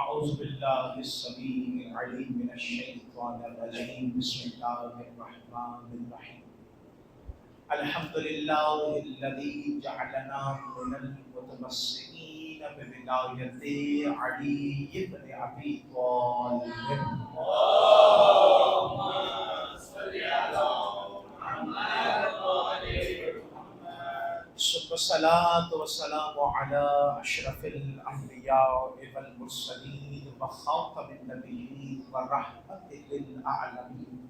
اعوذ باللہ السمیع العلیم من الشیطان الرجیم بسم اللہ الرحمن الرحیم الحمد للہ الذی جعلنا من المتمسکین بولایت علی بن ابی طالب اللہم صل علی محمد والصلاة والسلام على أشرف الأنبياء والمرسلين وخاتم النبيين ورحمة للعالمين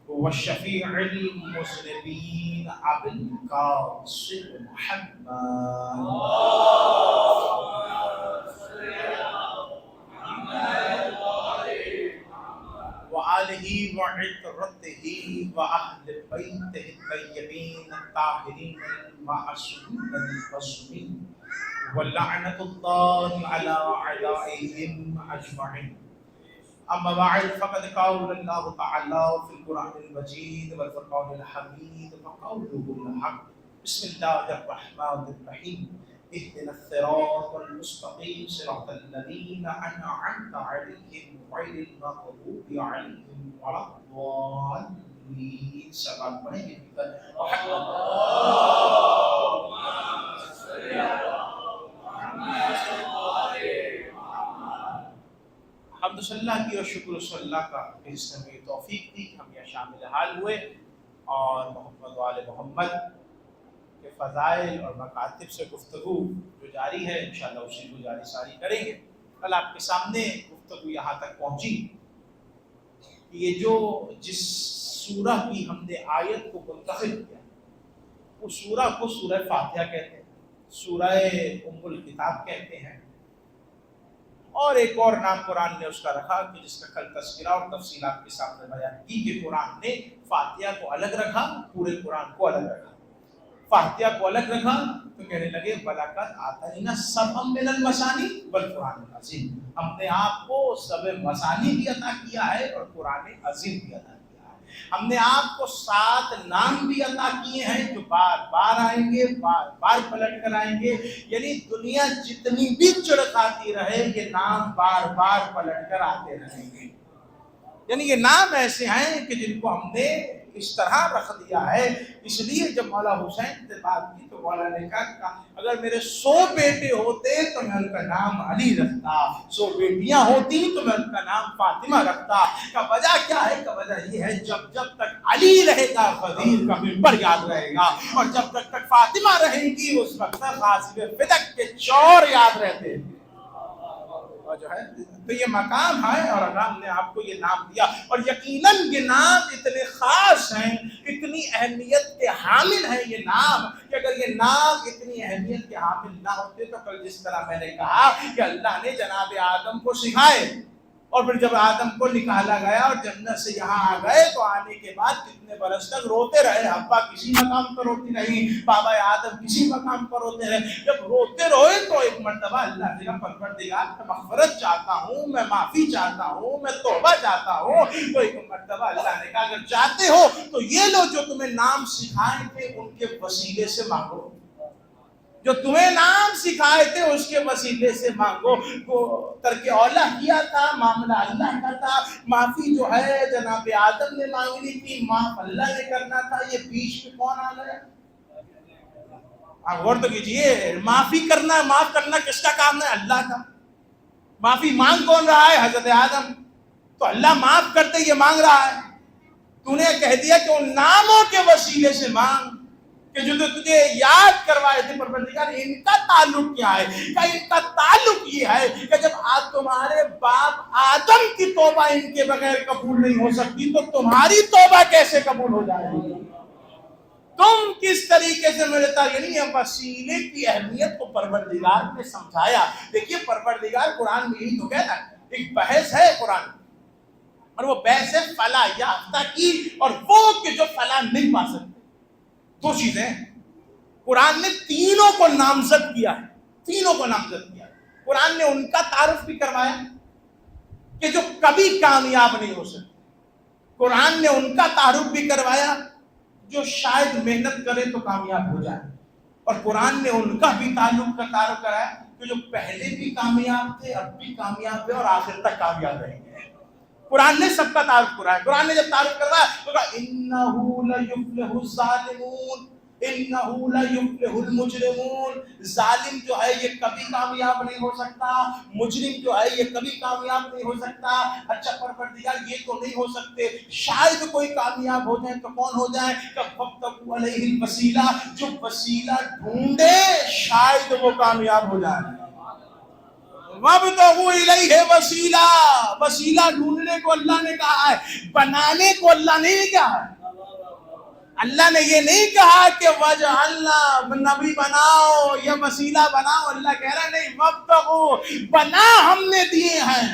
والشفيع المذنبين أبي القاسم محمد وآلہ وعترتہ وأہل بیتہ الطیبین الطاہرین المعصومین المعصومین ولعنۃ اللہ علی اعدائہم اجمعین. اما بعد فقد قال اللہ تعالی فی القرآن المجید والفرقان الحمید فقوله الحق. بسم اللہ الرحمن الرحیم. اهدنا الصراط المستقيم صراط الذين أنعمت عليهم غير المغضوب عليهم ولا الضالين. سبحان الله حمد صلی اللہ کی اور شکر صلی اللہ کا اس نے ہمیں توفیق دی کہ ہم یہاں شامل حال ہوئے اور محمد و آل محمد کے فضائل اور مکاتب سے گفتگو جو جاری ہے انشاءاللہ اسی کو جاری ساری کریں گے. کل آپ کے سامنے گفتگو یہاں تک پہنچی کہ یہ جو جس سورہ کی ہم نے آیت کو منتخب کیا اس سورہ کو سورہ فاتحہ کہتے ہیں, سورہ ام الکتاب کہتے ہیں, اور ایک اور نام قرآن نے اس کا رکھا کہ جس کا کل تذکرہ اور تفصیل آپ کے سامنے بیان کی کہ قرآن نے فاتحہ کو الگ رکھا, پورے قرآن کو الگ رکھا. فاتحہ کو الگ رکھا تو کہنے لگے وَلَقَدْ آتَيْنَا سَبْعًا مِنَ الْمَثَانِي وَالْقُرْآنِ الْعَظِيمِ. ہم نے آپ کو سبع مثانی بھی عطا کیا ہے اور قرآن عظیم بھی عطا کیا ہے. ہم نے آپ کو 7 نام بھی عطا کیے ہیں جو بار بار آئیں گے, بار بار پلٹ کر آئیں گے. یعنی دنیا جتنی بھی چڑکاتی رہے یہ نام بار بار پلٹ کر آتے رہیں گے. یعنی یہ نام ایسے ہیں کہ جن کو ہم نے اس طرح رکھ دیا ہے. اس لیے جب مولا حسین سے بات کی تو مولا نے کہا اگر میرے 100 بیٹے ہوتے تو میں ان کا نام علی رکھتا, 100 بیٹیاں ہوتی تو میں ان کا نام فاطمہ رکھتا. کا وجہ کیا ہے؟ کا وجہ یہ ہے جب تک علی رہے گا غدیر کا منبر یاد رہے گا, اور جب تک فاطمہ رہے گی اس وقت تک غازی فدق کے چور یاد رہتے ہیں. جو ہے تو یہ مقام ہے اور اللہ نے آپ کو یہ نام دیا, اور یقیناً یہ نام اتنے خاص ہیں, اتنی اہمیت کے حامل ہیں یہ نام, کہ اگر یہ نام اتنی اہمیت کے حامل نہ ہوتے تو کل جس طرح میں نے کہا کہ اللہ نے جناب آدم کو سکھائے, اور پھر جب آدم کو نکالا گیا اور جنت سے یہاں آ گئے تو آنے کے بعد کتنے برس تک روتے رہے. حوا کسی مقام پر روتی نہیں, بابا آدم کسی مقام پر روتے رہے. جب روتے رہے تو ایک مرتبہ اللہ نے کہا پروردگار میں مغفرت چاہتا ہوں, میں معافی چاہتا ہوں, میں توبہ چاہتا ہوں. تو ایک مرتبہ اللہ نے کہا اگر چاہتے ہو تو یہ لو جو تمہیں نام سکھائے تھے ان کے وسیلے سے مانگو, جو تمہیں نام سکھائے تھے اس کے وسیلے سے مانگو. وہ ترک اولا کیا تھا, معاملہ اللہ کا تھا. معافی جو ہے جناب آدم نے مانگنی تھی, معاف اللہ نے کرنا تھا. یہ بیچ میں کون آ گیا؟ آپ غور تو کیجئے, معافی کرنا, معاف کرنا کس کا کام ہے؟ اللہ کا. معافی مانگ کون رہا ہے؟ حضرت آدم. تو اللہ معاف کرتے یہ مانگ رہا ہے. تو نے کہہ دیا کہ ان ناموں کے وسیلے سے مانگ کہ جو تجھے یاد کروائے تھے پروردگار, ان کا تعلق کیا ہے؟ کہ ان کا تعلق یہ ہے کہ جب تمہارے باپ آدم کی توبہ ان کے بغیر قبول نہیں ہو سکتی تو تمہاری توبہ کیسے قبول ہو جائے گی؟ تم کس طریقے سے میرے تعلق, یعنی یہ وسیلے کی اہمیت کو پروردگار نے سمجھایا. دیکھیے پروردگار قرآن میں یہی تو کہتا ہے, ایک بحث ہے قرآن اور وہ بحث ہے فلاح یافتہ کی اور وہ کہ جو فلاح نہیں پا سکتے. 2 چیزیں قرآن نے تینوں کو نامزد کیا ہے, تینوں کو نامزد کیا ہے. قرآن نے ان کا تعارف بھی کروایا کہ جو کبھی کامیاب نہیں ہو سکتے. قرآن نے ان کا تعارف بھی کروایا جو شاید محنت کرے تو کامیاب ہو جائے. اور قرآن نے ان کا بھی تعارف کرایا کہ جو پہلے بھی کامیاب تھے، اب بھی کامیاب تھے اور آخر تک کامیاب رہیں گے۔ قرآن نے سب کا تعارف کرایا۔ قرآن نے جب تعارف کروایا تو کہا انہو لیفلح الظالمون، انہو لیفلح المجرمون، ظالم جو ہے یہ کبھی کامیاب نہیں ہو سکتا، مجرم جو ہے یہ کبھی کامیاب نہیں ہو سکتا۔ اچھا پروردگار یہ تو نہیں ہو سکتے، شاید کوئی کامیاب ہو جائے تو کون ہو جائے؟ کہ فابتغوا علیہ الوسیلہ، جو وسیلہ ڈھونڈے شاید وہ کامیاب ہو جائے۔ وَابْتَغُوا إِلَيْهِ وَسِيلَہ، وسیلہ ڈھونڈنے کو اللہ نے کہا ہے، بنانے کو اللہ نے نہیں کہا ہے۔ اللہ نے یہ نہیں کہا کہ وَجَعَلْنَا، نبی بناؤ یا وسیلہ بناؤ، اللہ کہہ رہا نہیں، وَابْتَغُوا، بنا ہم نے دیے ہیں،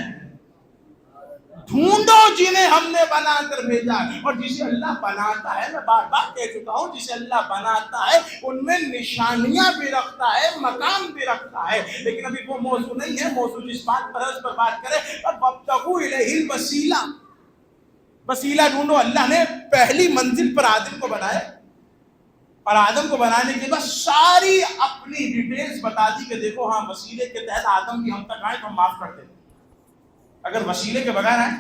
ڈھونڈو جنہیں ہم نے بنا کر بھیجا۔ اور جسے اللہ بناتا ہے، میں بار بار کہہ چکا ہوں، جسے اللہ بناتا ہے ان میں نشانیاں بھی رکھتا ہے، مقام بھی رکھتا ہے، لیکن ابھی وہ موضوع نہیں ہے۔ موضوع جس بات پر ہے اس پر بات کریں۔ وَابْتَغُوا إِلَيْهِ الْوَسِيلَہ، وسیلہ ڈھونڈو۔ اللہ نے پہلی منزل پر آدم کو بنایا، اور آدم کو بنانے کے بعد ساری اپنی ڈیٹیلز بتا دی کہ دیکھو ہاں وسیلے کے تحت آدم بھی ہم تک آئے تو ہم معاف کر دیں اگر وسیلے کے بغیر آئے۔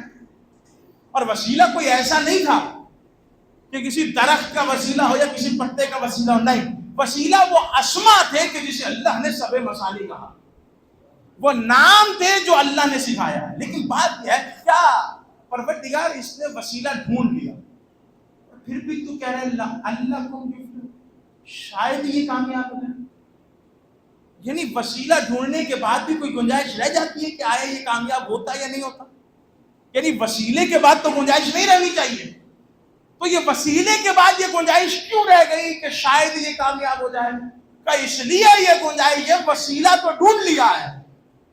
اور وسیلہ کوئی ایسا نہیں تھا کہ کسی درخت کا وسیلہ ہو یا کسی پتے کا وسیلہ ہو، نہیں، وسیلہ وہ اسماء تھے کہ جسے اللہ نے سب مسانی کہا، وہ نام تھے جو اللہ نے سکھایا ہے۔ لیکن بات یہ ہے کیا پروردگار اس نے وسیلہ ڈھونڈ لیا، پھر بھی تو کہہ رہے اللہ کو شاید یہ کامیاب ہو جائے؟ یعنی وسیلہ ڈھونڈنے کے بعد بھی کوئی گنجائش رہ جاتی ہے کہ آیا یہ کامیاب ہوتا یا نہیں ہوتا؟ یعنی وسیلے کے بعد تو گنجائش نہیں رہنی چاہیے، تو یہ وسیلے کے بعد یہ گنجائش کیوں رہ گئی کہ شاید یہ کامیاب ہو جائے؟ کہ اس لیے یہ گنجائش ہے وسیلہ تو ڈھونڈ لیا ہے،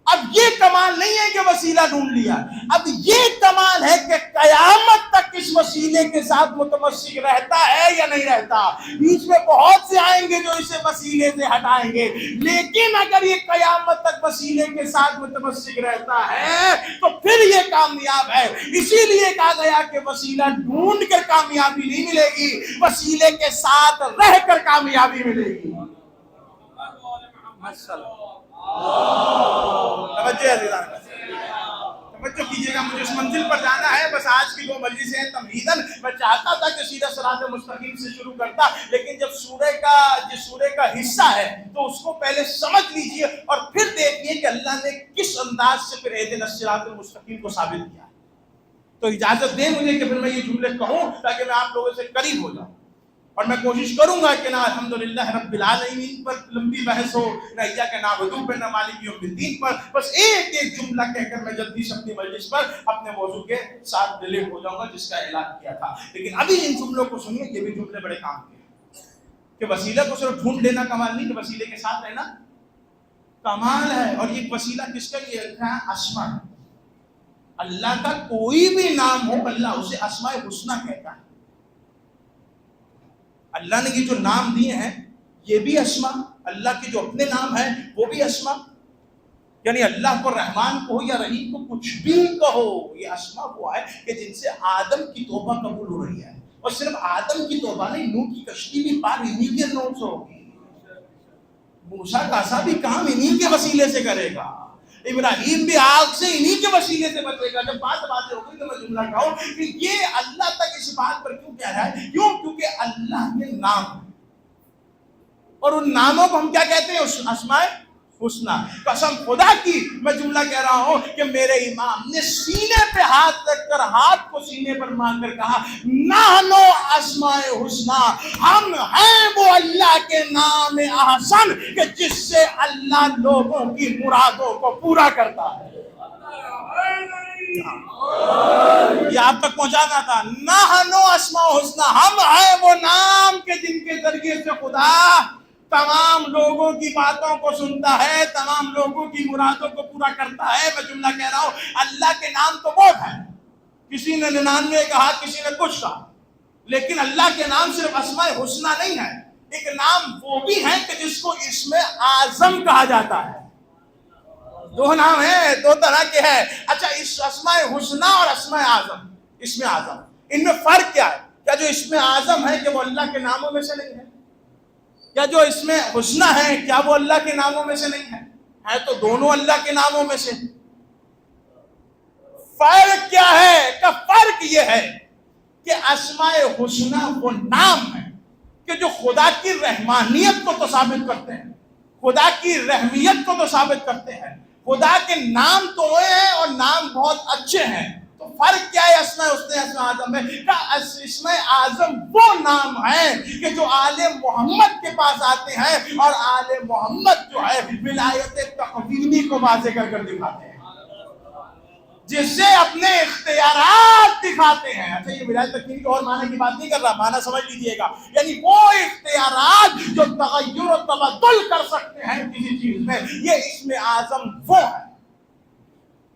اب یہ کمال نہیں ہے کہ وسیلہ ڈھونڈ لیا، اب یہ کمال ہے کہ قیامت تک اس وسیلے کے ساتھ متمسک رہتا ہے یا نہیں رہتا۔ بیچ میں بہت سے آئیں گے جو اسے وسیلے سے ہٹائیں گے، لیکن اگر یہ قیامت تک وسیلے کے ساتھ متمسک رہتا ہے تو پھر یہ کامیاب ہے۔ اسی لیے کہا گیا کہ وسیلہ ڈھونڈ کر کامیابی نہیں ملے گی، وسیلے کے ساتھ رہ کر کامیابی ملے گی۔ توجہ کیجیے گا، مجھے اس منزل پر جانا ہے۔ بس آج کی 2 مجلسیں ہیں تمہیداً، میں چاہتا تھا کہ سیدھا صراط مستقیم سے شروع کرتا، لیکن جب جس سورے کا حصہ ہے تو اس کو پہلے سمجھ لیجئے اور پھر دیکھیے کہ اللہ نے کس انداز سے پھر اہدنا الصراط المستقیم کو ثابت کیا۔ تو اجازت دیں مجھے کہ پھر میں یہ جملے کہوں تاکہ میں آپ لوگوں سے قریب ہو جاؤں، اور میں کوشش کروں گا کہ نہ الحمدللہ رب العالمین پر لمبی بحث ہو، نہ ایاک نعبد پر، نہ مالک یوم الدین پر، بس ایک ایک جملہ کہہ کر میں جلدی سے اپنی مجلس پر اپنے موضوع کے ساتھ ڈیلیٹ ہو جاؤں گا جس کا اعلان کیا تھا۔ لیکن ابھی ان جملوں کو سنیے، یہ بھی جملے بڑے کام کے ہیں کہ وسیلہ کو صرف ڈھونڈ لینا کمال نہیں، کہ وسیلے کے ساتھ رہنا کمال ہے۔ اور یہ وسیلہ کس کا یہ رکھا ہے؟ اسماء۔ اللہ کا کوئی بھی نام ہو اللہ اسے اسماء الحسنی کہتا ہے۔ اللہ نے یہ جو نام دیے ہیں یہ بھی اسماء، اللہ کے جو اپنے نام ہیں وہ بھی اسماء، یعنی اللہ کو رحمان کو یا رحیم کو کچھ بھی کہو، یہ اسماء وہ ہے کہ جن سے آدم کی توبہ قبول ہو رہی ہے۔ اور صرف آدم کی توبہ نہیں، نوح کی کشتی بھی پار انہی کے نوٹ سے ہوگی، موسیٰ کا عصا بھی کام انہی کے وسیلے سے کرے گا، ابراہیم بھی آگ سے انہی کے وسیلے سے بچے گا۔ جب باتیں ہو گئی تو میں جملہ کہوں کہ یہ اللہ تک اس بات پر کیوں کہہ رہا ہے؟ کیوں؟ کیونکہ اللہ کے نام ہیں، اور ان ناموں کو ہم کیا کہتے ہیں؟ اسماء حسنی۔ قسم خدا کی میں جملہ کہہ رہا ہوں کہ میرے امام نے سینے پہ ہاتھ رکھ کر، ہاتھ کو سینے پر مان کر کہا نحنو اسماء حسنی، ہم ہیں وہ اللہ کے نام احسن کہ جس سے اللہ لوگوں کی مرادوں کو پورا کرتا ہے۔ یہ آپ تک پہنچانا تھا، نحنو اسماء حسنی، ہم ہیں وہ نام کہ جن کے ذریعے سے خدا تمام لوگوں کی باتوں کو سنتا ہے، تمام لوگوں کی مرادوں کو پورا کرتا ہے۔ میں جملہ کہہ رہا ہوں، اللہ کے نام تو بہت ہیں، کسی نے 99 کہا، کسی نے کچھ کہا، لیکن اللہ کے نام صرف اسماء حسنی نہیں ہے، ایک نام وہ بھی ہے کہ جس کو اسم اعظم کہا جاتا ہے۔ 2 نام ہیں، 2 طرح کے ہیں۔ اچھا، اس اسماء حسنی اور اسماء اعظم، اسم اعظم، ان میں فرق کیا ہے؟ کیا جو اسم اعظم ہے کہ وہ اللہ کے ناموں میں سے نہیں ہے؟ کیا جو اسم حسنی ہے کیا وہ اللہ کے ناموں میں سے نہیں ہے؟ ہے تو دونوں اللہ کے ناموں میں سے. فرق کیا ہے؟ کہ فرق یہ ہے کہ اسماء حسنی وہ نام ہے کہ جو خدا کی رحمانیت کو تو ثابت کرتے ہیں, خدا کی رحمیت کو تو ثابت کرتے ہیں. خدا کے نام تو وہ ہیں اور نام بہت اچھے ہیں. تو فرق کیا ہے اسماء حسنی اسماء اعظم میں؟ اسماء اعظم وہ نام ہے کہ جو آل محمد کے پاس آتے ہیں, اور آل محمد جو ہے ولایت تقویمی کو واضح کر کر دکھاتے ہیں, جس سے اپنے اختیارات دکھاتے ہیں. اچھا, یہ ولایت تقویمی کے اور معنی کی بات نہیں کر رہا, معنی سمجھ لیجئے گا. یعنی وہ اختیارات جو تغیر و تبدل کر سکتے ہیں کسی چیز میں, یہ اسم اعظم وہ ہے.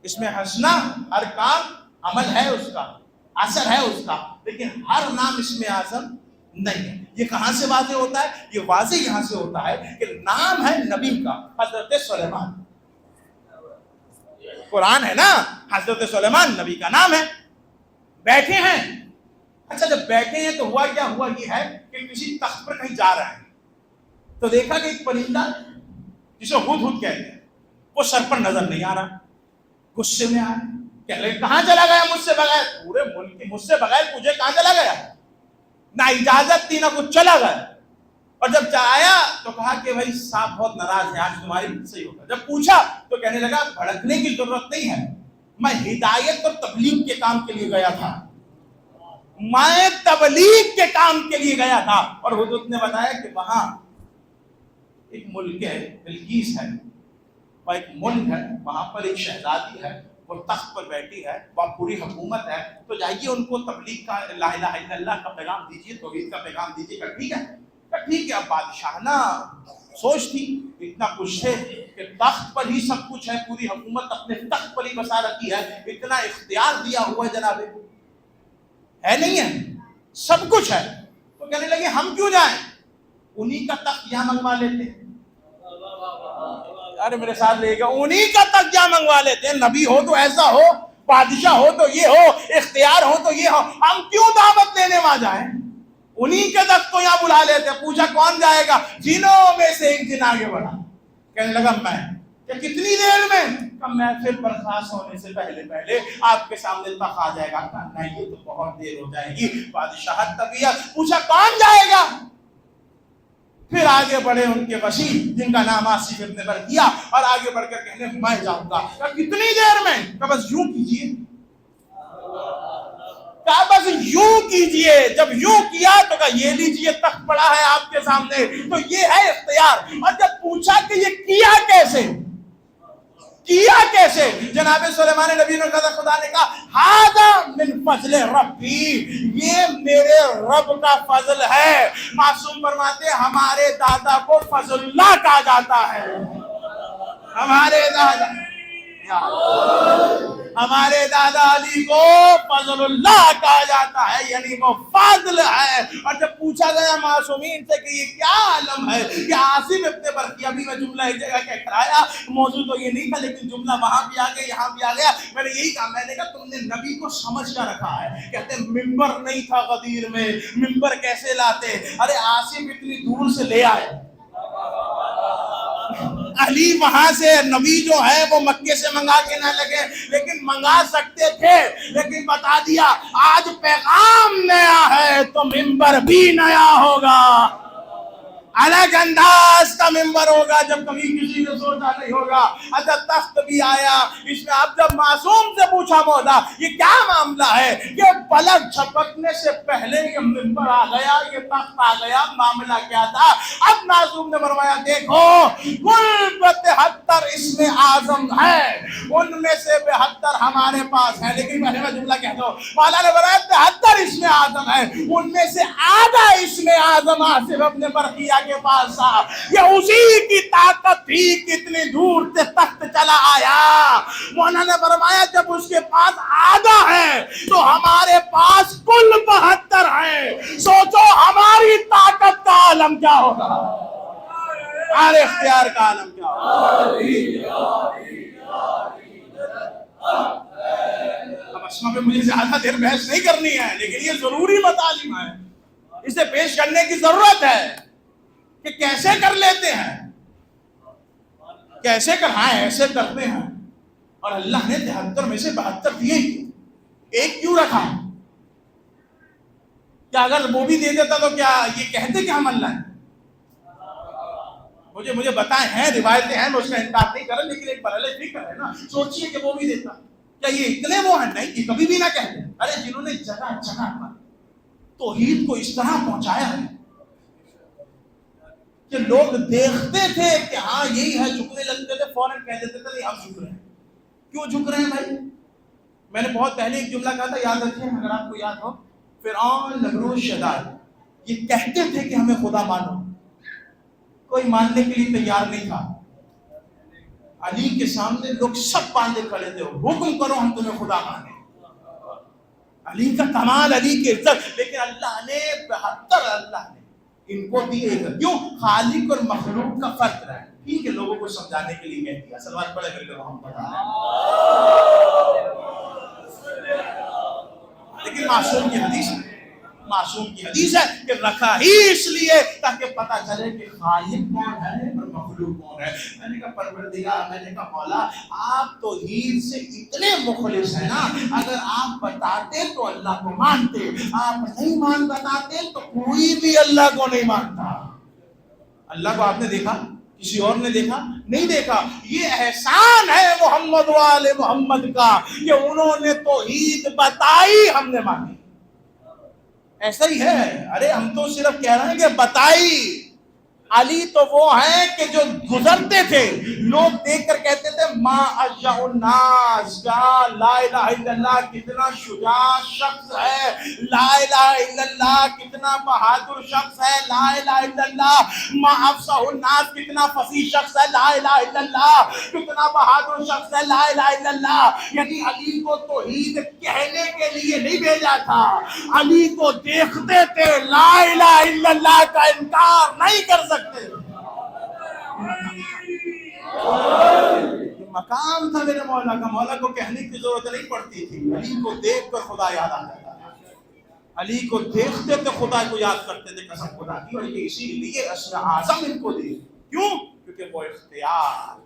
اسم حسنہ ہر کام عمل ہے اس کا, اثر ہے اس کا, لیکن ہر نام اسم اعظم نہیں ہے. یہ کہاں سے واضح ہوتا ہے؟ یہ واضح یہاں سے ہوتا ہے کہ نام ہے نبی کا, حضرت سلیمان. قرآن ہے نا, حضرت سلیمان نبی کا نام ہے. بیٹھے ہیں. اچھا, جب بیٹھے ہیں تو ہوا کیا؟ ہوا یہ ہے کہ کسی تخت پر کہیں جا رہے ہیں تو دیکھا کہ ایک پرندہ جسے ہدہد کہتے ہیں وہ سر پر نظر نہیں آ رہا. غصے میں آ رہا, کہہ لیں کہاں چلا گیا مجھ سے بغیر, پورے ملک مجھ سے بغیر تجھے کہاں چلا گیا؟ نہ اجازت دی نہ کچھ, چلا گیا. اور جب آیا تو کہا کہ بھائی صاحب بہت ناراض ہے, آج تمہاری صحیح ہوگا. جب پوچھا تو کہنے لگا بھڑکنے کی ضرورت نہیں ہے, میں ہدایت اور تبلیغ کے کام کے لیے گیا تھا, میں تبلیغ کے کام کے لیے گیا تھا. اور حضرت نے بتایا کہ وہاں ایک ملک ہے, بلقیس ہے, وہ ایک ملک ہے, وہاں پر ایک شہزادی ہے, وہ تخت پر بیٹھی ہے, وہاں پوری حکومت ہے, تو جائیے ان کو تبلیغ کا, لا الہ الا اللہ کا پیغام دیجیے, توحید کا پیغام دیجیے. کہ ٹھیک ہے, ٹھیک ہے. اب بادشاہ نا سوچ تھی, اتنا کچھ ہے کہ تخت پر ہی سب کچھ ہے, پوری حکومت اپنے تخت پر ہی بسا رکھی ہے, اتنا اختیار دیا ہوا ہے جناب, ہے نہیں ہے, سب کچھ ہے. تو کہنے لگے ہم کیوں جائیں, انہی کا تخت یہاں منگوا لیتے ہیں. ارے میرے ساتھ لے گا, انہی کا تخت یہاں منگوا لیتے ہیں. نبی ہو تو ایسا ہو, بادشاہ ہو تو یہ ہو, اختیار ہو تو یہ ہو, ہم کیوں دعوت دینے وہاں جائیں, انہی کے تخت کو یہاں بلا لیتے. پوچھا کون جائے گا؟ جنوں میں سے ایک جن آگے بڑھا. کہنے لگا میں. کہ کتنی دیر میں؟ کہ محفل برخاست ہونے سے پہلے پہلے آپ کے سامنے تخت آ جائے گا. کہا نہیں, یہ تو بہت دیر ہو جائے گی. بادشاہت طبیعت. پوچھا کون جائے گا؟ پھر آگے بڑھے ان کے وسیع جن کا نام آصف ابن برقیہ, اور آگے بڑھ کر کہنے میں جاؤں گا. کہ کتنی دیر میں؟ کہ بس یوں کیجیے, کہا بس یوں کیجئے. جب یوں کیا تو کہا یہ لیجئے تخت پڑا ہے آپ کے سامنے, تو یہ ہے اختیار. اور جب پوچھا کہ یہ کیا کیسے, کیا کیسے, جناب سلیمان نبی نے کہا, خدا نے کہا ھذا من فضل ربی, یہ میرے رب کا فضل ہے. معصوم فرماتے ہمارے دادا کو فضل اللہ کہا جاتا ہے, ہمارے دادا علی کو فضل اللہ کہا جاتا ہے, یعنی وہ فضل ہے. اور جب پوچھا گیا معصومین سے کہ یہ کیا عالم ہے, کہ آصف ابن برقیہ, ابھی میں جملہ ایک جگہ کہہ کرایا, موضوع تو یہ نہیں تھا لیکن جملہ وہاں بھی آ گیا یہاں بھی آ گیا. میں نے یہی کہا, میں نے کہا تم نے نبی کو سمجھ کر رکھا ہے. کہتے ہیں ممبر نہیں تھا غدیر میں, ممبر کیسے لاتے؟ ارے آصف اتنی دور سے لے آئے, علی وہاں سے, نبی جو ہے وہ مکے سے منگا کے نہ لگے, لیکن منگا سکتے تھے, لیکن بتا دیا آج پیغام نیا ہے تو ممبر بھی نیا ہوگا, الگ انداز کا ممبر ہوگا جب کبھی کسی نے سوچا نہیں ہوگا. اچھا تخت بھی آیا اس میں. اب جب معصوم سے پوچھا مولا یہ کیا معاملہ ہے, کہ پلک جھپکنے سے پہلے یہ ممبر آ گیا, یہ تخت آ گیا, معاملہ کیا تھا؟ اب معصوم نے فرمایا دیکھو کل 72 اسم اعظم ہے, ان میں سے 72 ہمارے پاس ہیں, لیکن پہلے میں جملہ کہتا ہوں. مولا نے فرمایا 73 اسم اعظم ہے, ان میں سے آدھا اسم اعظم آصف ابن برقیہ کے پاس تھا. یہ اسی کی طاقت تھی کتنی دور سے تخت چلا آیا. مولانا نے فرمایا جب اس کے پاس آدھا ہے تو ہمارے پاس کل 72 ہیں. سوچو ہماری طاقت کا عالم کیا ہوگا, ہمارے اختیار کا عالم کیا ہوگا. اب اسما پہ مجھے زیادہ دیر بحث نہیں کرنی ہے, لیکن یہ ضروری مطالب ہے, اسے پیش کرنے کی ضرورت ہے کہ کیسے کر لیتے ہیں. کہ ایسے کہائیں ایسے کرتے ہیں، اور اللہ نے 73 میں سے 72 دیے، ایک کیوں رکھا؟ کیا اگر وہ بھی دے دیتا تو کیا یہ کہتے کہ ہم اللہ ہیں؟ مجھے بتائیں، ہیں روایتیں ہیں، میں اس کا انکار نہیں کر رہا، لیکن ایک برحال فکر ہے نا، سوچئے کہ وہ بھی دیتا، کیا یہ اتنے وہ ہیں؟ نہیں، یہ کبھی بھی نہ کہتے۔ ارے جنہوں نے جگہ جگہ پر توحید کو اس طرح پہنچایا ہے کہ لوگ دیکھتے تھے کہ ہاں یہی ہے، جھکنے لگتے تھے، فوراً کہہ دیتے تھے نہیں ہم جھک رہے ہیں۔ کیوں جھک رہے ہیں بھائی؟ میں نے بہت پہلے ایک جملہ کہا تھا، یاد رکھیں اگر آپ کو یاد ہو، فرعون، نمرود، شداد یہ کہتے تھے کہ ہمیں خدا مانو، کوئی ماننے کے لیے تیار نہیں تھا۔ علی کے سامنے لوگ سب باندھے کھڑے تھے، حکم کرو ہم تمہیں خدا مانے۔ علی کا کمال، علی کی عزت، لیکن اللہ نے 72 اللہ نے ان کو دی ایک، کیوں؟ خالق اور مخلوق کا فرق ہے، ٹھیک ہے، لوگوں کو سمجھانے کے لیے کہہ دیا۔ سلوات پڑھے کر کے ہم بتا رہے ہیں، لیکن معصوم کی حدیث ہے کہ رکھا ہی اس لیے تاکہ پتہ چلے کہ خالق کون ہے اور مخلوق کون ہے۔ میں نے کہا پروردگار، میں نے کہا مولا، آپ توحید سے اتنے مخلص ہیں نا، اگر آپ بتاتے تو اللہ کو مانتے، آپ نہیں بتاتے تو کوئی بھی اللہ کو نہیں مانتا۔ اللہ کو آپ نے دیکھا؟ کسی اور نے دیکھا؟ نہیں دیکھا۔ یہ احسان ہے محمد والے محمد کا کہ انہوں نے توحید بتائی، ہم نے مانی۔ ایسا ہی ہے، ارے ہم تو صرف کہہ رہے ہیں کہ بتائی۔ علی تو وہ ہیں کہ جو گزرتے تھے، لوگ دیکھ کر کہتے تھے ما اشجع الناس، کیا لا الہ الا اللہ کتنا شجاع شخص ہے، لا الہ الا اللہ کتنا بہادر شخص ہے، لا الہ الا اللہ ما افصح الناس کتنا فصیح شخص ہے، لا الہ الا اللہ کتنا بہادر شخص ہے، لا الہ الا اللہ۔ یعنی علی کو توحید کہنے کے لیے نہیں بھیجا تھا، علی کو دیکھتے تھے، لا الہ الا اللہ کا انکار نہیں کر سکتے۔ مقام تھا میرے مولا کا، مولا کو کہنے کی ضرورت نہیں پڑتی تھی، علی کو دیکھ کر خدا یاد آ جاتا تھا، علی کو دیکھتے تھے خدا کو یاد کرتے تھے، قسم خدا کی۔ اور یہ اسی لیے اسم اعظم ان کو دی، کیوں؟ کیونکہ وہ اختیار،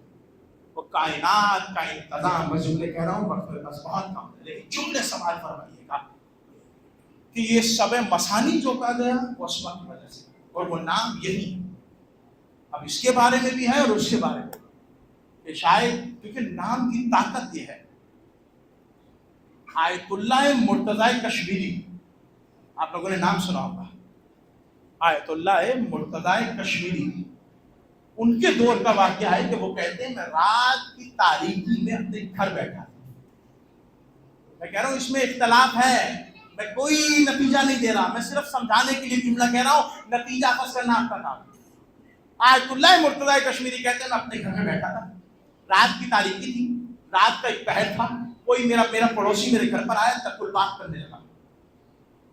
وہ کائنات کا انتظام، میں جملے کہہ رہا ہوں بس بہت کم ہے، لیکن جملے سمجھ فرمائیے گا کہ یہ سب مسانی جو کہا گیا وہ اسما کی وجہ سے، اور وہ نام یہی ہے۔ اب اس کے بارے میں بھی ہے اور اس کے بارے میں کہ شاید کیونکہ نام کی طاقت یہ ہے۔ آیت اللہ مرتضی کشمیری، آپ لوگوں نے نام سنا ہوگا، آیت اللہ مرتضی کشمیری، ان کے دور کا واقعہ ہے کہ وہ کہتے ہیں میں رات کی تاریکی میں اپنے گھر بیٹھا تھا۔ میں کہہ رہا ہوں اس میں اختلاف ہے، میں کوئی نتیجہ نہیں دے رہا، میں صرف سمجھانے کے لیے جملہ کہہ رہا ہوں، نتیجہ فصل کرنا آپ کا کام۔ آیت اللہ مرتضی کشمیری کہتے ہیں میں اپنے گھر میں بیٹھا تھا، رات کی تاریکی تھی، رات کا ایک پہر تھا، کوئی میرا پڑوسی میرے گھر پر آیا، تکل بات کرنے لگا،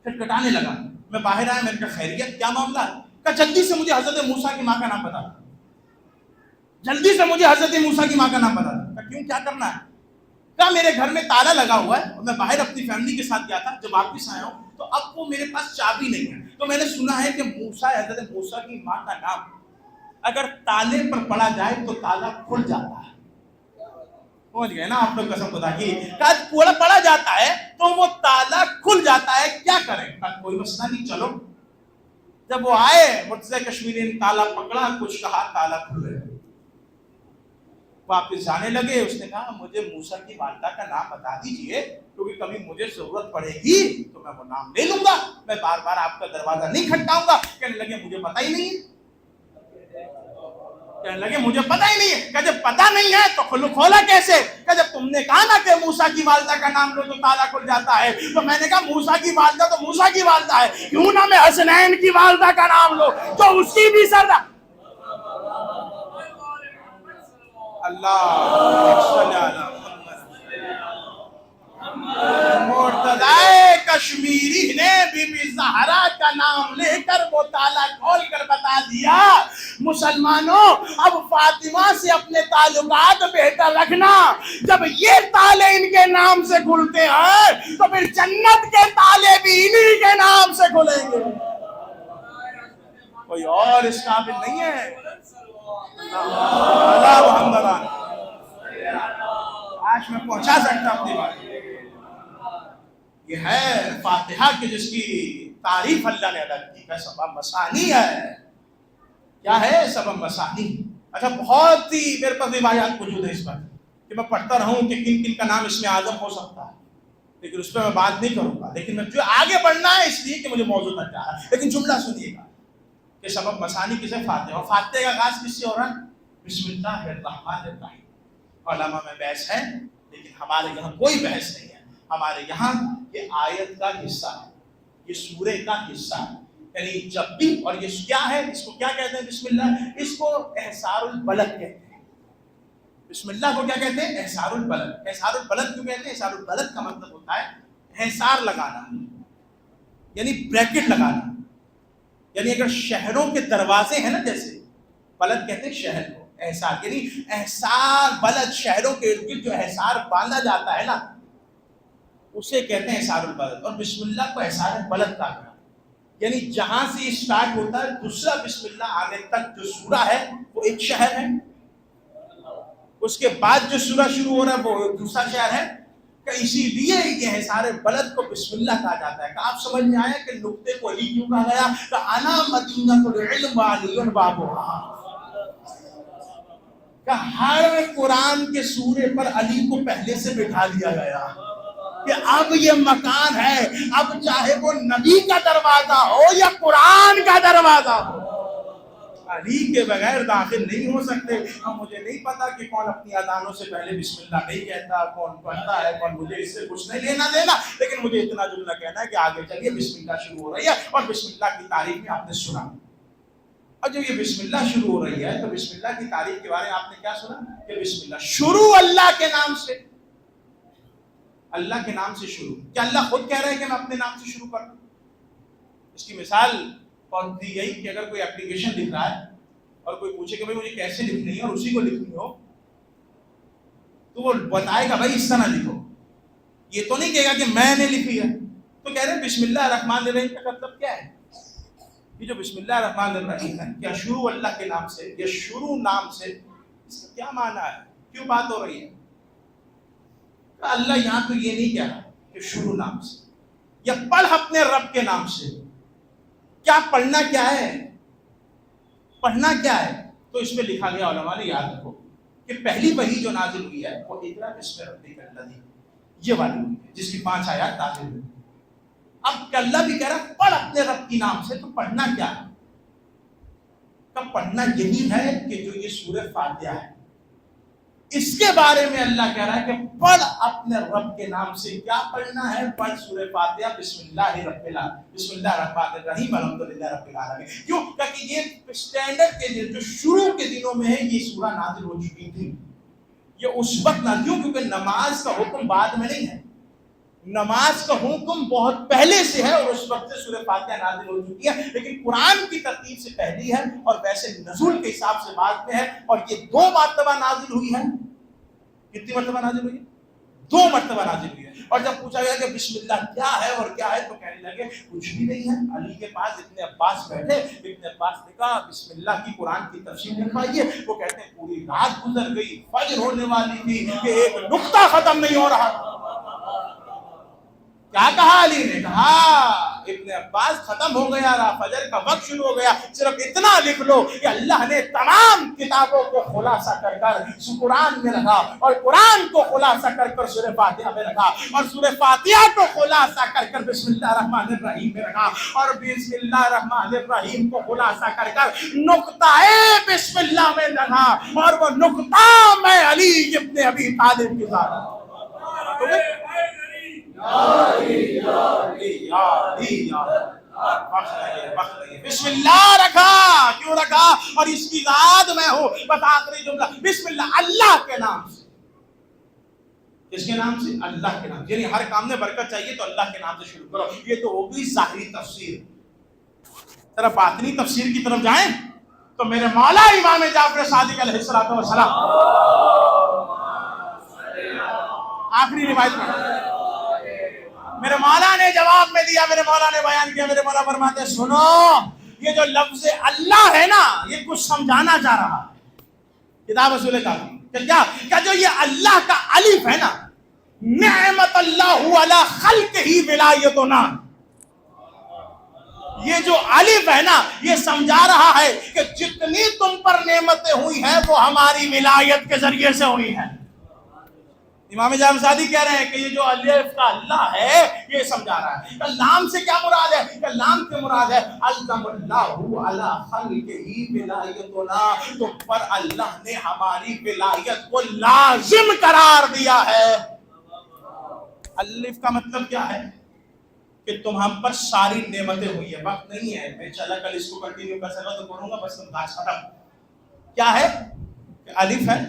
پھر کٹانے لگا، میں باہر آیا، میں نے کہا خیریت کیا معاملہ ہے؟ کہا جلدی سے مجھے حضرت موسیٰ کی ماں کا نام بتا، جلدی سے مجھے حضرت موسیٰ کی ماں کا نام بتا۔ کہا کیوں، کیا کرنا ہے؟ کہا میرے گھر میں تالا لگا ہوا ہے اور میں باہر اپنی فیملی کے ساتھ گیا تھا، جب واپس آیا ہوں تو اب وہ میرے پاس چابی نہیں ہے، تو میں نے سنا ہے کہ موسیٰ، حضرت موسیٰ کی ماں کا نام اگر تالے پر پڑا جائے تو تالا کھل جاتا ہے۔ سمجھ گئے نا آپ لوگ، قسم خدا کی، کہا پڑا جاتا ہے تو وہ تالا کھل جاتا ہے، کیا کریں؟ کہا کوئی مسئلہ نہیں، چلو۔ جب وہ آئے، مرتضی کشمیری نے تالا پکڑا، کچھ کہا، تالا کھل گیا، واپس جانے لگے۔ اس نے کہا مجھے موسیٰ کی والدہ کا نام بتا دیجئے، کیونکہ کبھی مجھے ضرورت پڑے گی تو میں وہ نام لے لوں گا، میں بار بار آپ کا دروازہ نہیں کھٹکاؤں گا۔ کہنے لگے مجھے پتہ ہی نہیں ہے، کہنے لگے مجھے پتہ ہی نہیں ہے۔ کہ جب پتہ نہیں ہے تو کھولا کیسے؟ کہ جب تم نے کہا نا کہ موسیٰ کی والدہ کا نام لو تو تالا کھل جاتا ہے، تو میں نے کہا موسیٰ کی والدہ تو موسیٰ کی والدہ ہے، کیوں نہ میں حسنین کی والدہ کا نام لو تو اس کی بھی سردہ۔ اللہ صلی اللہ مرتضی کشمیری نے بی بی زہرا کا نام لے کر وہ تالا کھول کر بتا دیا مسلمانوں اب فاطمہ سے اپنے تعلقات بہتر رکھنا، جب یہ تالے ان کے نام سے کھلتے ہیں تو پھر جنت کے تالے بھی انہی کے نام سے کھلیں گے، کوئی اور اس قابل نہیں ہے۔ اللہ محمد آج میں پہنچا سکتا اپنی بات. یہ ہے فاتحہ کی جس کی تعریف اللہ نے الگ کی. سبب مسانی ہے. کیا ہے سبب مسانی؟ اچھا بہت ہی میرے پاس روایات موجود ہے اس پر کہ میں پڑھتا رہوں کہ کن کن کا نام اس میں اعظم ہو سکتا ہے، لیکن اس پہ میں بات نہیں کروں گا. لیکن میں جو آگے بڑھنا ہے اس لیے کہ مجھے موضوع تک جا رہا ہے. لیکن جملہ سنیے گا کہ سبب مسانی کسے؟ فاتحہ. اور فاتحہ کا آغاز کس سے ہو رہا ہے؟ بسم اللہ الرحمن الرحیم. علماء میں بحث ہے لیکن ہمارے یہاں کوئی بحث نہیں ہے. ہمارے یہاں یہ آیت کا حصہ ہے، یہ سورے کا حصہ ہے. یعنی جب بھی، اور یہ کیا ہے، اس کو کیا کہتے ہیں بسم اللہ؟ اس کو احسار البلد کہتے ہیں. بسم اللہ کو کیا کہتے ہیں؟ احسار البلد. احسار البلد کیوں کہتے ہیں؟ احسار البلد کا مطلب ہوتا ہے احسار لگانا، یعنی بریکٹ لگانا. یعنی اگر شہروں کے دروازے ہیں نا، جیسے بلد کہتے ہیں شہر کو، احسار یعنی احسار بلد، شہروں کے ارد گرد جو احسار باندھا جاتا ہے نا اسے کہتے ہیں احسار البلد. اور بسم اللہ کو احسار البلد کہا گیا. یعنی جہاں سے اسٹارٹ ہوتا ہے دوسرا بسم اللہ آگے تک جو سورہ ہے وہ ایک شہر ہے، اس کے بعد جو سورہ شروع ہو رہا ہے وہ دوسرا شہر ہے. کہ اسی لیے یہ احسار بلد کو بسم اللہ کہا جاتا ہے. کہ آپ سمجھ میں آیا کہ نقطے کو علی کیوں کہا گیا؟ کہ انا مدینۃ العلم وعلی بابھا. کہ ہر قرآن کے سورے پر علی کو پہلے سے بٹھا دیا گیا کہ اب یہ مکان ہے، اب چاہے وہ نبی کا دروازہ ہو یا قرآن کا دروازہ ہو، علی کے بغیر داخل نہیں ہو سکتے. اب مجھے نہیں پتا کہ کون اپنی اذانوں سے پہلے بسم اللہ نہیں کہتا، کون پڑھتا ہے، کون، مجھے اس سے کچھ نہیں لینا دینا. لیکن مجھے اتنا جملہ کہنا ہے کہ آگے چلیے بسم اللہ شروع ہو رہی ہے اور بسم اللہ کی تعریف میں آپ نے سنا. اور جب یہ بسم اللہ شروع ہو رہی ہے تو بسم اللہ کی تعریف کے بارے میں آپ نے کیا سنا؟ کہ بسم اللہ شروع اللہ کے نام سے، اللہ کے نام سے شروع. کیا اللہ خود کہہ رہے ہیں کہ میں اپنے نام سے شروع کروں؟ اس کی مثال کون سی؟ یہی کہ اگر کوئی اپلیکیشن لکھ رہا ہے اور کوئی پوچھے کہ بھائی مجھے کیسے لکھنی ہے اور اسی کو لکھنی ہو تو وہ بتائے گا بھائی اس طرح لکھو. یہ تو نہیں کہے گا کہ میں نے لکھی ہے. تو کہہ رہے ہیں بسم اللہ الرحمن الرحیم کا مطلب کیا ہے؟ یہ جو بسم اللہ الرحمن الرحیم ہے، کیا شروع اللہ کے نام سے، یا شروع نام سے، اس کا کیا معنی ہے؟ کیوں بات ہو رہی ہے؟ اللہ یہاں تو یہ نہیں کہہ رہا کہ شروع نام سے یا پڑھ اپنے رب کے نام سے. کیا پڑھنا کیا ہے؟ پڑھنا کیا ہے؟ تو اس میں لکھا گیا، علماء نے یاد رکھو کہ پہلی وحی جو نازل ہوئی ہے وہ اقرأ بسم ربک الذی، یہ والی ہوئی ہے جس کی 5 آیات نازل ہوئی. اب اللہ بھی کہہ رہا ہے پڑھ اپنے رب کی نام سے. تو پڑھنا کیا ہے؟ کب پڑھنا یہی ہے کہ جو یہ سورہ فاتحہ ہے اس کے بارے میں اللہ کہہ رہا ہے کہ پڑھ اپنے رب کے نام سے. کیا پڑھنا ہے؟ پڑھ سورہ فاتحہ بسم اللہ رب العالمین، بسم اللہ الرحمن الرحیم الحمدللہ رب العالمین. کیوں؟ کہ یہ اسٹینڈرڈ کے جو شروع کے دنوں میں ہے یہ سورہ نازل ہو چکی تھی. یہ اس وقت نہ کیوں؟ کیونکہ نماز کا حکم بعد میں نہیں ہے، نماز کا حکم بہت پہلے سے ہے اور اس وقت سے سورہ فاتحہ نازل ہو چکی ہے. لیکن قرآن کی ترتیب سے پہلی ہے اور ویسے نزول کے حساب سے بعد میں ہے. اور یہ 2 مرتبہ نازل ہوئی ہے. کتنی مرتبہ نازل ہوئی ہے؟ 2 مرتبہ نازل ہوئی ہے. اور جب پوچھا گیا کہ بسم اللہ کیا ہے اور کیا ہے تو کہنے لگے کچھ بھی نہیں ہے. علی کے پاس ابن عباس بیٹھے، ابن عباس نے کہا بسم اللہ کی قرآن کی تفسیر لکھوائیے. وہ کہتے ہیں پوری رات گزر گئی، فجر ہونے والی تھی کہ ایک نقطہ ختم نہیں ہو رہا. کیا کہا علی نے؟ کہا ابن عباس ختم ہو گیا رہا، فجر کا وقت شروع ہو گیا، صرف اتنا لکھ لو کہ اللہ نے تمام کتابوں کو خلاصہ کر کر قرآن میں رکھا اور قرآن کو خلاصہ کر کر سورہ فاتحہ میں رکھا اور سورہ فاتحہ کو خلاصہ کر کر بسم اللہ الرحمن الرحیم میں رکھا اور بسم اللہ الرحمن الرحیم کو خلاصہ کر کر نقطہ بسم اللہ میں رکھا اور وہ نقطہ میں علی ابن ابی طالب کے ساتھ بسم اللہ رکھا. کیوں رکھا؟ اور اس کی ذات میں ہوں. بس آخری جملہ بسم اللہ، اللہ کے نام سے. کس کے نام سے؟ اللہ کے نام سے. یعنی ہر کام میں برکت چاہیے تو اللہ کے نام سے شروع کرو. یہ تو ہوگی ظاہری تفسیر. ذرا باطنی تفسیر کی طرف جائیں تو میرے مولا امام جعفر صادق علیہ السلام آخری روایت میں میرے مولا نے جواب میں دیا، میرے مولا نے بیان کیا. میرے مولا فرماتے ہیں سنو، یہ جو لفظ اللہ ہے نا یہ کچھ سمجھانا چاہ رہا ہے. کتاب اصول کافی کیا جو یہ اللہ کا الف ہے نا، نعمت اللہ علی خلق ہی ولایتنا، یہ جو الف ہے نا یہ سمجھا رہا ہے کہ جتنی تم پر نعمتیں ہوئی ہیں وہ ہماری ولایت کے ذریعے سے ہوئی ہیں۔ امام جام سادی کہہ رہے ہیں کہ یہ جو الف کا اللہ ہے یہ سمجھا رہا ہے۔ لام سے کیا مراد ہے؟ کہ لام سے مراد ہے الزم اللہ علی خلقہ ولایتنا، تم پر اللہ نے ہماری ولایت کو لازم قرار دیا ہے۔ الف کا مطلب کیا ہے؟ کہ تم ہم پر ساری نعمتیں ہوئی ہیں۔ وقت نہیں ہے، میں انشاءاللہ کل اس کو کنٹینیو کر سکتا تو کروں گا، بس تم بات ختم۔ کیا ہے کہ الف ہے،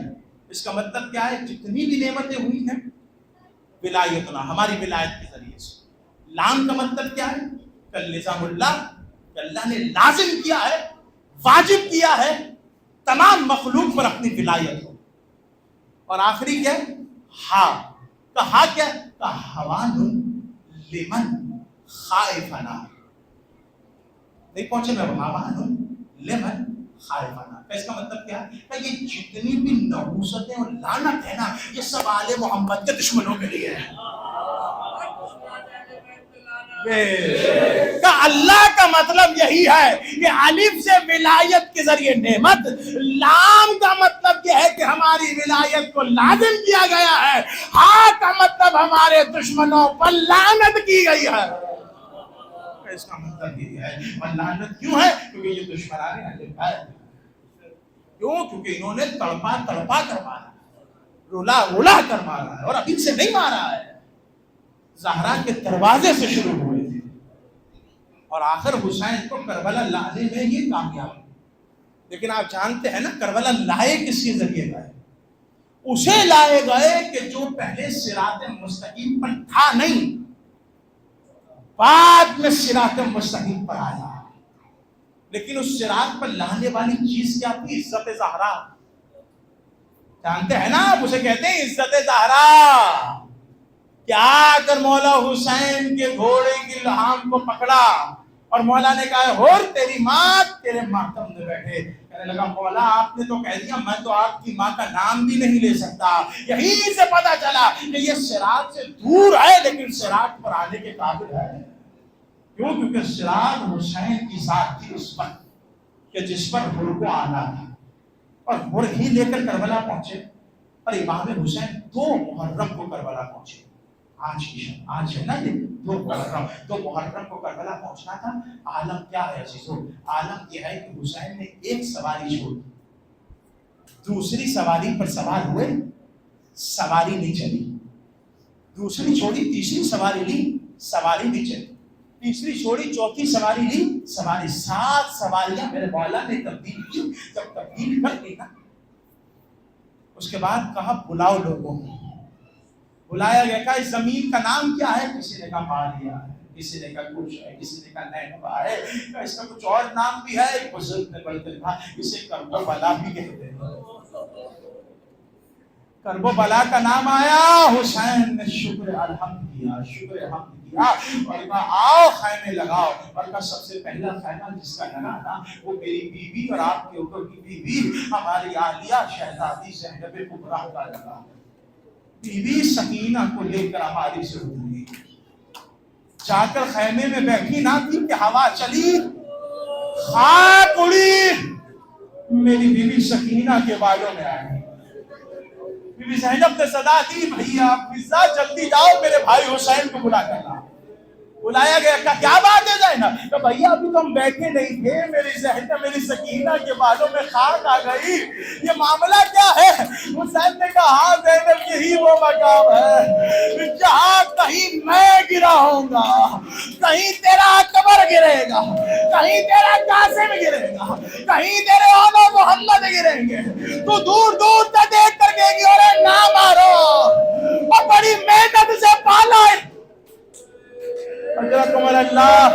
اس کا مطلب کیا ہے؟ جتنی بھی نعمتیں ہوئی ہیں ولایتنا، ہماری ولایت کے ذریعے سے۔ لام کا مطلب کیا ہے؟ کہ نظام اللہ، کہ اللہ نے لازم کیا ہے، واجب کیا ہے تمام مخلوق پر اپنی ولایت ہو۔ اور آخری کیا ہے؟ ہا، کہ ہا کیا؟ کہ حوان لمن خائفنا، نہیں پہنچے میں حوان لمن خائفنا، اس کا مطلب کیا ہے؟ کہ یہ جتنی بھی نحوستیں اور لعنت ہے نا یہ سب آل محمد کے دشمنوں کے لیے ہے۔ کہ اللہ کا مطلب یہی ہے کہ الف سے ولایت کے ذریعے نعمت، لام کا مطلب یہ ہے کہ ہماری ولایت کو لازم کیا گیا ہے، ہاں کا مطلب ہمارے دشمنوں پر لعنت کی گئی ہے۔ اس کا مطلب یہ ہے، اور لعنت کیوں ہے؟ کیونکہ یہ دشمنان ہے۔ کیوں؟ کیونکہ انہوں نے تڑپا تڑپا کر مارا، رولا رولا کر مارا ہے، اور ابھی سے نہیں مارا ہے، زہرا کے دروازے سے شروع ہوئے تھے، اور آخر حسین کو کربلا لانے میں یہ کامیاب ہے۔ لیکن آپ جانتے ہیں نا کربلا لائے کس کے ذریعے گئے؟ اسے لائے گئے کہ جو پہلے صراط مستقیم پر تھا نہیں، بعد میں صراط مستقیم پر آیا۔ لیکن اس صراط پر لانے والی چیز کیا تھی؟ عزت زہرا۔ جانتے ہیں نا آپ اسے کہتے ہیں عزت زہرا۔ کیا اگر مولا حسین کے گھوڑے کی لحام کو پکڑا اور مولا نے کہا ہور تیری ماں تیرے ماتم میں بیٹھے، کہنے لگا مولا آپ نے تو کہہ دیا میں تو آپ کی ماں کا نام بھی نہیں لے سکتا۔ یہیں سے پتا چلا کہ یہ صراط سے دور ہے لیکن صراط پر آنے کے قابل ہے۔ کیوں؟ کیونکہ صراط حسین کی ذات تھی اس پر کہ جس پر ہر کو آنا تھا، اور ہر ہی لے کر کربلا پہنچے، اور امام حسین 2 محرم کو کربلا پہنچے۔ آج ہے نا یہ 2 محرم کو کربلا پہنچنا تھا۔ عالم کیا ہے عزیزو؟ عالم یہ ہے کہ حسین نے ایک سواری چھوڑ، دوسری سواری پر سوار ہوئے، سواری نہیں چلی، دوسری چھوڑی تیسری سواری لی، سواری نہیں چلی، تیسری چھوڑی چوتھی سواری لی، سواری 7 سواریاں میرے مولا نے تبدیل کی۔ جب تبدیل کر لی نا اس کے بعد کہا بلاؤ لوگوں کو، بلایا گیا، کہا اس زمین کا نام کیا ہے؟ کسی نے کہا مالیہ ہے، کسی نے کہا کچھ ہے، کسی نے کہا نینوا ہے، کہا اس کا کچھ اور نام بھی ہے۔ ایک بزرگ نے بلکہ کہا اسے کرب و بلا بھی کہتے ہیں۔ کرب و بلا کا نام آیا، حسین نے شکر الحمد کیا، شکر الحمد کیا، اور کہا آؤ خیمے لگاؤ، اور کہا سب سے پہلا خیمہ جس کا لگا نا وہ میری بیوی اور آپ کے اوپر کی بیوی ہماری عالیہ شہزادی زینب کبریٰ کا لگا۔ بیوی سکینہ کو لے کر ہماری سے اتری، جا کر خیمے میں بیٹھی نہ تھی کہ ہوا چلی، خاک اڑی، میری بیوی سکینہ کے بالوں میں آئی۔ بیوی زینب نے صدا دی بھیا فضا جلدی جاؤ میرے بھائی حسین کو بلا کر لا۔ بلایا گیا، کہا کیا بات ہے زینب؟ کہ بھیا ابھی تو ہم بیٹھے نہیں تھے، میری زینب میری سکینہ کے بالوں میں خاک آ گئی، یہ معاملہ کیا ہے؟ حسین نے کہا ہاں زینب یہی وہ مقام ہے جہاں کہیں میں گرا ہوں گا، کہیں تیرا اکبر گرے گا، کہیں تیرا قاسم گرے گا، کہیں تیرے آل محمد گریں گے، تو دور دور تک دیکھ کر گے گی اور نہ مارو، اور بڑی محنت سے پالا ہے۔ اجرکم اللہ،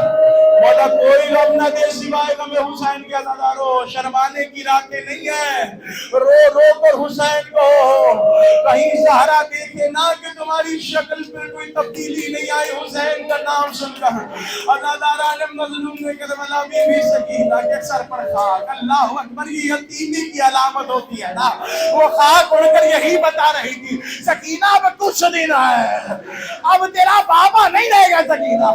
مولا کوئی غم نہ دے سوائے غم حسین کے عزادارو، شرمانے کی راتیں نہیں ہیں، رو رو کر حسین کو کہیں زہرا دیکھے نہ کہ تمہاری شکل پر کوئی تبدیلی نہیں آئی حسین کا نام سن کر. عزاداران مظلوم نے کربلا بی بی سکینہ کے سر پر خاک. اللہ اکبر. یہ یتیمی کی علامت ہوتی ہے نا. وہ خاک اڑ کر یہی بتا رہی تھی سکینہ اب کچھ دینا ہے, اب تیرا بابا نہیں رہے گا سکینہ.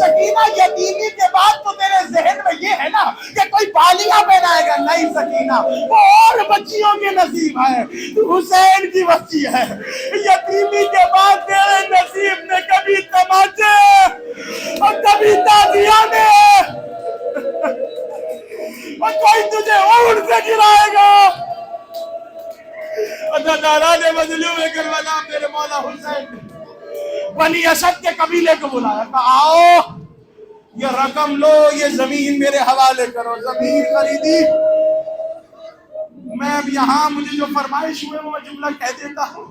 سکینہ یتیمی کے بعد تو تیرے ذہن میں یہ ہے نا کہ کوئی بالیاں پہنائے گا. نہیں سکینہ, وہ اور بچیوں کے نصیب ہے, حسین کی بچی ہے. یتیمی کے بعد تیرے نصیب میں کبھی تماچے اور کبھی تازیانے اور کوئی تجھے اونٹ سے گرائے گا. عزاداران مظلوم کربلا میرے مولا حسین نے بنی اسد کے قبیلے کو بلایا, کہا آؤ یہ رقم لو, یہ زمین میرے حوالے کرو. زمین خریدی. میں اب یہاں مجھے جو فرمائش ہوئے وہ میں جملہ کہہ دیتا ہوں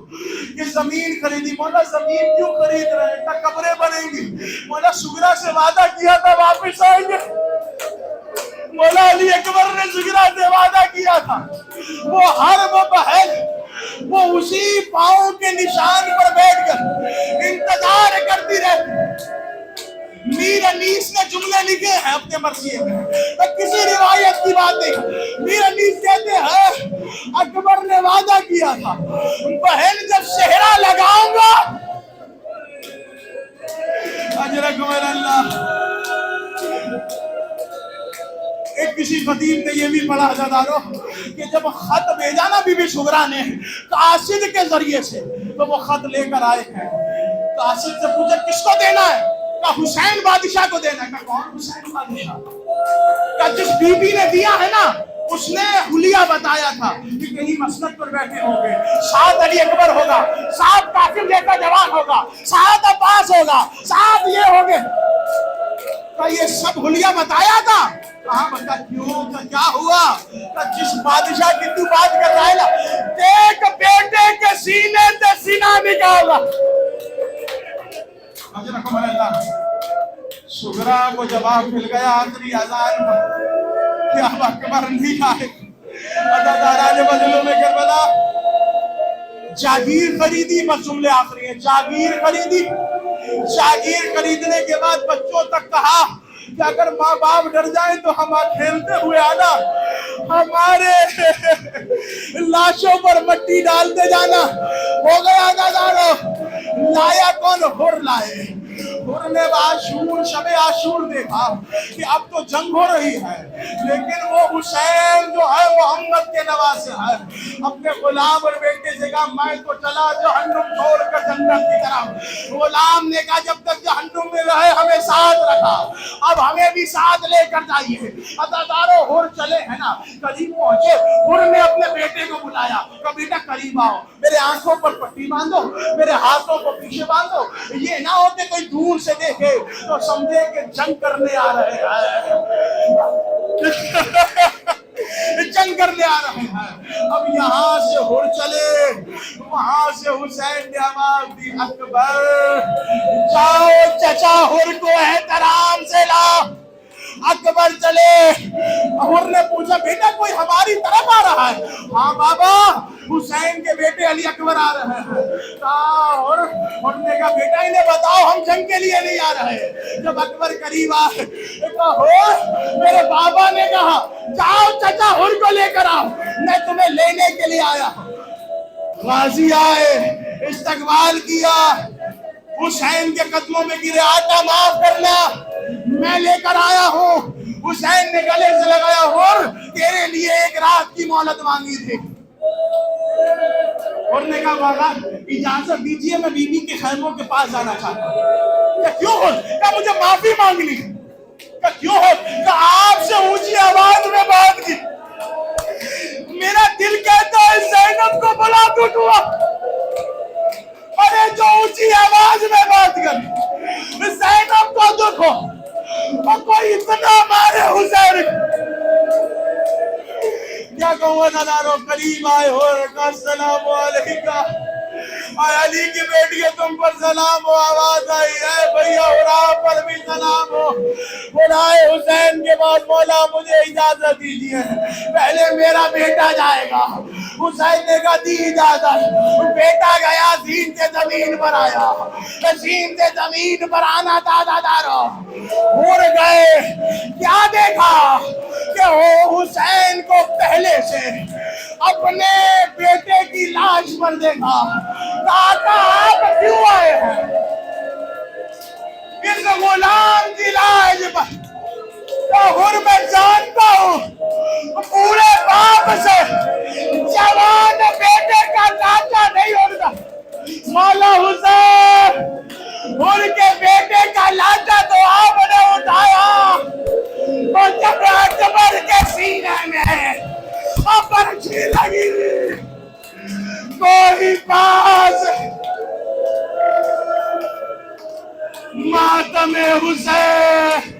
کہ زمین خریدی. مولا زمین کیوں خرید رہے ہیں؟ کیا قبریں بنیں گی؟ مولا سغرا سے وعدہ کیا تھا واپس آئیں گے. مولا علی اکبر نے سغرا سے وعدہ کیا تھا. وہ ہر وہ بہن وہ اسی پاؤں کے نشان پر بیٹھ کر انتظار کرتی رہتی. میر انیس نے جملے لکھے ہیں اپنے مرثیے میں, کسی روایت کی بات نہیں. میر انیس کہتے ہیں اکبر نے وعدہ کیا تھا بہن جب صحرا لگاؤں گا. اجرکم اللہ. ایک کسی خطیب نے یہ بھی پڑھا عزادارو کہ جب خط بھیجا نا بی بی سغرا نے قاصد کے ذریعے سے, تو وہ خط لے کر آئے ہیں. قاصد سے پوچھا کس کو دینا ہے؟ کہا حسین بادشاہ کو دینا ہے. کہا کون حسین بادشاہ؟ کہا جس بی بی نے دیا ہے نا اس نے حلیہ بتایا تھا کہ کہیں مسند پر بیٹھے ہوں گے, ساتھ علی اکبر ہوگا, ساتھ قاسم جیسا جوان ہوگا, ساتھ عباس ہوگا, ساتھ یہ ہوگے. کہا یہ سب حلیہ بتایا تھا. کہاں بتا کیوں, کیا ہوا؟ کہ جس بادشاہ کی تو بات کر رہا ہے نا, ایک بیٹے کے سینے سے سینہ نکالا. اجرکم اللہ. سغرا کو جواب مل گیا آخری اذان میں کہ اب اکبر نہیں آئے. عزاداران مظلوم کربلا جاگیر خریدی. بس جملے آخری ہیں. جاگیر خریدی. جاگیر خریدنے کے بعد بچوں تک کہا کہ اگر ماں باپ ڈر جائیں تو ہم کھیلتے ہوئے آنا, ہمارے لاشوں پر مٹی ڈالتے جانا. ہو گیا عزادارو. لایا کون؟ ہر لائے. ہر نے عاشور شب عاشور دیکھا کہ اب تو جنگ ہو رہی ہے, لیکن وہ حسین جو ہے محمد کے نواسے ہے. اپنے غلام اور بیٹے سے کہا میں تو چلا جہنم چھوڑ کر جنت کی طرف. غلام نے کہا جب تک جہنم میں رہے ہمیں ساتھ رکھا, اب ہمیں بھی ساتھ لے کر جائیے. عزادارو ہر چلے ہیں نا, قریب پہنچے. ہر نے اپنے بیٹے کو بلایا, کہا بیٹا قریب آؤ, میرے آنکھوں پر پٹی باندھو, میرے ہاتھوں کو پیچھے باندھو. یہ نہ ہو کہ کوئی دور سے دیکھے تو سمجھے کہ جنگ کرنے آ رہے ہیں. جنگ کرنے آ رہے ہیں. اب یہاں سے ہر چلے, وہاں سے حسین نے آواز دی اکبر جاؤ چچا ہر کو احترام سے لا. اکبر چلے. ہر نے پوچھا بیٹا کوئی ہماری طرف آ رہا ہے؟ ہاں بابا حسین کے بیٹے علی اکبر آ رہے ہیں. ہر نے کہا بیٹا انہیں بتاؤ ہم جنگ کے لیے نہیں آ رہے. جب اکبر قریب آئے میرے بابا نے کہا جاؤ چچا ہر کو لے کر آؤ, میں تمہیں لینے کے لیے آیا. غازی آئے, استقبال کیا, حسین کے قدموں میں گرے, آقا معاف کرنا میں لے کر آیا ہوں. حسین نے گلے سے لگایا, اور تیرے لیے ایک رات کی مہلت مانگی تھی. اور نے کہا بابا اجازت دیجیے میں بی بی کے خیموں کے پاس جانا چاہتا ہوں. کہ کیوں ہو؟ کہ مجھے معافی مانگنی. کہ کیوں ہو؟ کہ آپ سے اونچی آواز میں بات کی. میرا دل کہتا ہے زینب کو بلا دوں. ارے جو اونچی آواز میں بات کر زینب کو دکھ ہو اور کوئی اتنا مارے حسین. کیا کہوں عزادارو, قریب آئے ہو السلام علیکم. اور علی کی بیٹی ہے تم پر سلام ہو، آواز آئی ہے بھیا اور پر بھی سلام ہو۔ بلائے حسین کے بعد مولا مجھے اجازت دیجیے، پہلے میرا بیٹا جائے گا۔ حسین نے کہا دی اجازت، بیٹا گیا زین سے زمین پر آیا، زین سے زمین پر آنا دادا دارو اڑ گئے۔ کیا دیکھا کہ وہ حسین کو پہلے سے اپنے بیٹے کی لاش پر دیکھا۔ کہا آپ کیوں آئے ہیں اس غلام کی لاش پر؟ تو میں جانتا ہوں پورے باپ سے جوان بیٹے کا لاٹا نہیں ہوتا۔ مولا حسین ان کے بیٹے کا لاٹا تو آپ نے اٹھایا، اور جب اکبر کے سینے میں پرچھی لگی، کوئی پاس ماتم حسین